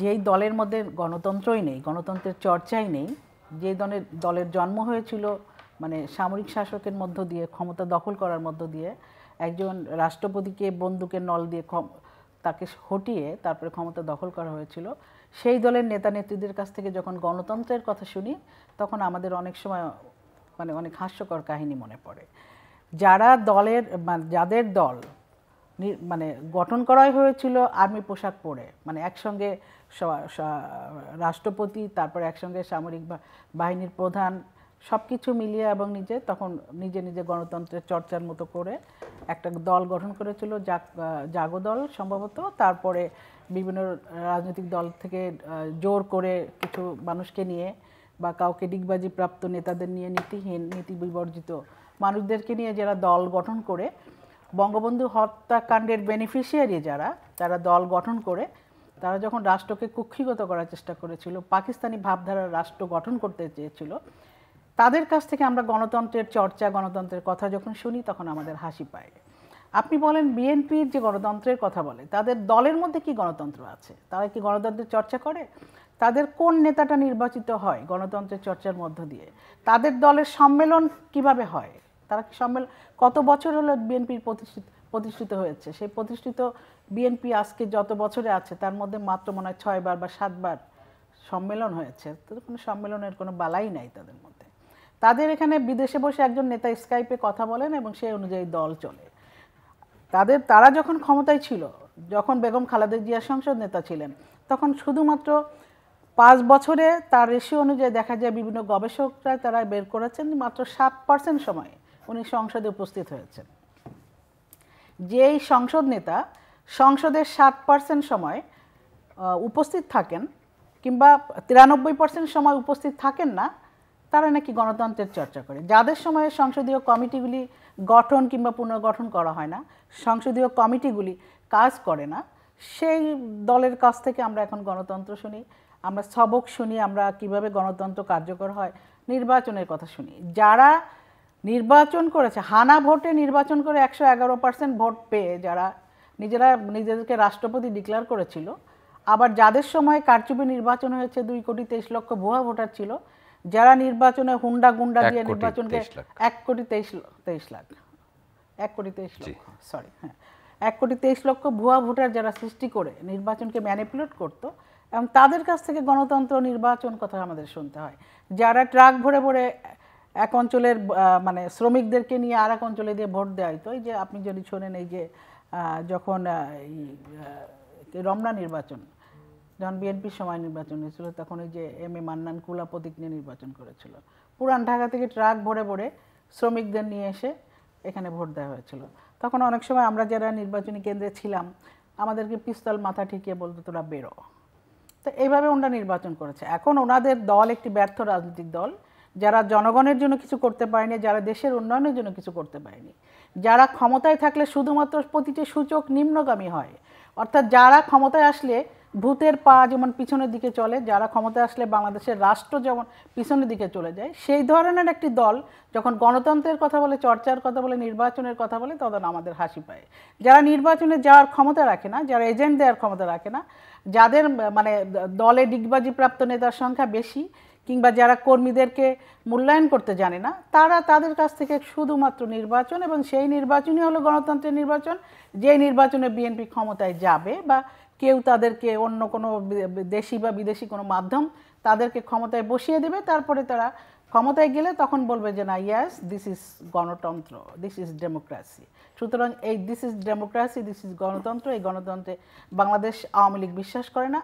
যেই দলের মধ্যে গণতন্ত্রই নেই, গণতন্ত্রের চর্চাই নেই, যে দলের জন্ম হয়েছিল মানে সামরিক শাসকের মধ্য দিয়ে, ক্ষমতা দখল করার মধ্য দিয়ে, একজন রাষ্ট্রপতিকে বন্দুকের নল দিয়ে তাকে হটিয়ে তারপরে ক্ষমতা দখল করা হয়েছিল, সেই দলের নেতা নেত্রীদের কাছ থেকে যখন গণতন্ত্রের কথা শুনি তখন আমাদের অনেক সময় মানে অনেক হাস্যকর কাহিনী মনে পড়ে। যারা দলের যাদের দল মানে গঠন করাই হয়েছিল আর্মি পোশাক পরে, মানে একসঙ্গে রাষ্ট্রপতি, তারপরে একসঙ্গে সামরিক বাহিনীর প্রধান, সব কিছু মিলিয়ে এবং তখন নিজে নিজে গণতন্ত্রের চর্চার মতো করে একটা দল গঠন করেছিল, জাগো দল সম্ভবত। তারপরে বিভিন্ন রাজনৈতিক দল থেকে জোর করে কিছু মানুষকে নিয়ে বা কাউকে ডিগবাজি প্রাপ্ত নেতাদের নিয়ে, নীতিহীন নীতি বিবর্জিত মানুষদেরকে নিয়ে যারা দল গঠন করে বঙ্গবন্ধু হত্যাকাণ্ডের বেনিফিশিয়ারি যারা দল গঠন করে তারা যখন রাষ্ট্রকে কুক্ষিগত করার চেষ্টা করেছিল, পাকিস্তানি ভাবধারার রাষ্ট্র গঠন করতে চেয়েছিল, তাদের কাছ থেকে আমরা গণতন্ত্রের চর্চা, গণতন্ত্রের কথা যখন শুনি তখন আমাদের হাসি পায়। আপনি বলেন বিএনপির যে গণতন্ত্রের কথা বলে, তাদের দলের মধ্যে কি গণতন্ত্র আছে? তারা কি গণতন্ত্রের চর্চা করে? তাদের কোন নেতাটা নির্বাচিত হয় গণতন্ত্রের চর্চার মধ্য দিয়ে? তাদের দলের সম্মেলন কিভাবে হয়? তারা কি কত বছর হলো বিএনপি প্রতিষ্ঠিত হয়েছে? সেই প্রতিষ্ঠিত বিএনপি আজকে যত বছরে আছে তার মধ্যে মাত্র মনে হয় 6 বার বা 7 বার সম্মেলন হয়েছে। তাদের কোনো সম্মেলনের কোনো বালাই নাই তাদের মধ্যে। তাদের এখানে বিদেশে বসে একজন নেতা স্কাইপে কথা বলেন এবং সেই অনুযায়ী দল চলে। তারা যখন ক্ষমতায় ছিল, যখন বেগম খালেদা জিয়া সংসদ নেতা ছিলেন, তখন শুধুমাত্র 5 বছরে তার রেশিও অনুযায়ী দেখা যায় বিভিন্ন গবেষকরা তারা বের করেছেন মাত্র 7% সময়ে উনি সংসদে উপস্থিত হয়েছেন। যেই সংসদ নেতা সংসদের 7% সময় উপস্থিত থাকেন কিংবা 93% সময় উপস্থিত থাকেন না, তারা নাকি গণতন্ত্রের চর্চা করে। যাদের সময়ে সংসদীয় কমিটিগুলি গঠন কিংবা পুনর্গঠন করা হয় না, সংসদীয় কমিটিগুলি কাজ করে না, সেই দলের কাছ থেকে আমরা এখন গণতন্ত্র শুনি, আমরা সবক শুনি, আমরা কিভাবে গণতন্ত্র কার্যকর হয়, নির্বাচনের কথা শুনি। যারা নির্বাচন করেছে, হানা ভোটে নির্বাচন করে 111% ভোট পেয়ে যারা নিজেদেরকে রাষ্ট্রপতি ডিক্লেয়ার করেছিল, আবার যাদের সময় কারচুপি নির্বাচন হয়েছে 2,23,00,000 ভুয়া ভোটার ছিল, যারা নির্বাচনে হুন্ডা গুন্ডা দিয়ে নির্বাচনকে 1,23,00,000 ভুয়া ভোটার যারা সৃষ্টি করে নির্বাচনকে ম্যানিপুলেট করত, এবং তাদের কাছ থেকে গণতন্ত্র নির্বাচন কথা আমাদের শুনতে হয়। যারা ট্রাক ভরে ভরে এক অঞ্চলের মানে শ্রমিকদেরকে নিয়ে আর এক অঞ্চলে দিয়ে ভোট দেওয়া হতো। এই যে আপনি যদি শোনেন, এই যে যখন রমনা নির্বাচন, যখন বিএনপির সময় নির্বাচন হয়েছিল, তখন ওই যে এম.এ. মান্নান কুলা প্রতীক নিয়ে নির্বাচন করেছিল। পুরান ঢাকা থেকে ট্রাক ভরে ভরে শ্রমিকদের নিয়ে এসে এখানে ভোট দেওয়া হয়েছিল। তখন অনেক সময় আমরা যারা নির্বাচনী কেন্দ্রে ছিলাম, আমাদেরকে পিস্তল মাথা ঠেকিয়ে বলতো তোরা বেরো। তো এইভাবে ওনারা নির্বাচন করেছে। এখন ওনাদের দল একটি ব্যর্থ রাজনৈতিক দল, যারা জনগণের জন্য কিছু করতে পারেনি, যারা দেশের উন্নয়নের জন্য কিছু করতে পারেনি, যারা ক্ষমতায় থাকলে শুধুমাত্র প্রতিটি সূচক নিম্নগামী হয়। অর্থাৎ যারা ক্ষমতায় আসলে ভূতের পা যেমন পিছনের দিকে চলে, যারা ক্ষমতায় আসলে বাংলাদেশের রাষ্ট্র যেমন পিছনের দিকে চলে যায়, সেই ধরনের একটি দল যখন গণতন্ত্রের কথা বলে, চর্চার কথা বলে, নির্বাচনের কথা বলে, তখন আমাদের হাসি পায়। যারা নির্বাচনে যাওয়ার ক্ষমতা রাখে না, যারা এজেন্ট দেওয়ার ক্ষমতা রাখে না, যাদের মানে দলে ডিগবাজি প্রাপ্ত নেতার সংখ্যা বেশি, কিংবা যারা কর্মীদেরকে মূল্যায়ন করতে জানে না, তাদের কাছ থেকে শুধুমাত্র নির্বাচন, এবং সেই নির্বাচনই হলো গণতন্ত্রের নির্বাচন, যে নির্বাচনে বিএনপি ক্ষমতায় যাবে বা কেউ তাদেরকে অন্য কোনো দেশি বা বিদেশি কোনো মাধ্যম তাদেরকে ক্ষমতায় বসিয়ে দেবে। তারপরে তারা ক্ষমতায় গেলে তখন বলবে যে না, ইয়াস, দিস ইজ গণতন্ত্র, দিস ইজ ডেমোক্রেসি। সুতরাং এই this is democracy, this is গণতন্ত্র, এই গণতন্ত্রে বাংলাদেশ আওয়ামী লীগ বিশ্বাস করে না।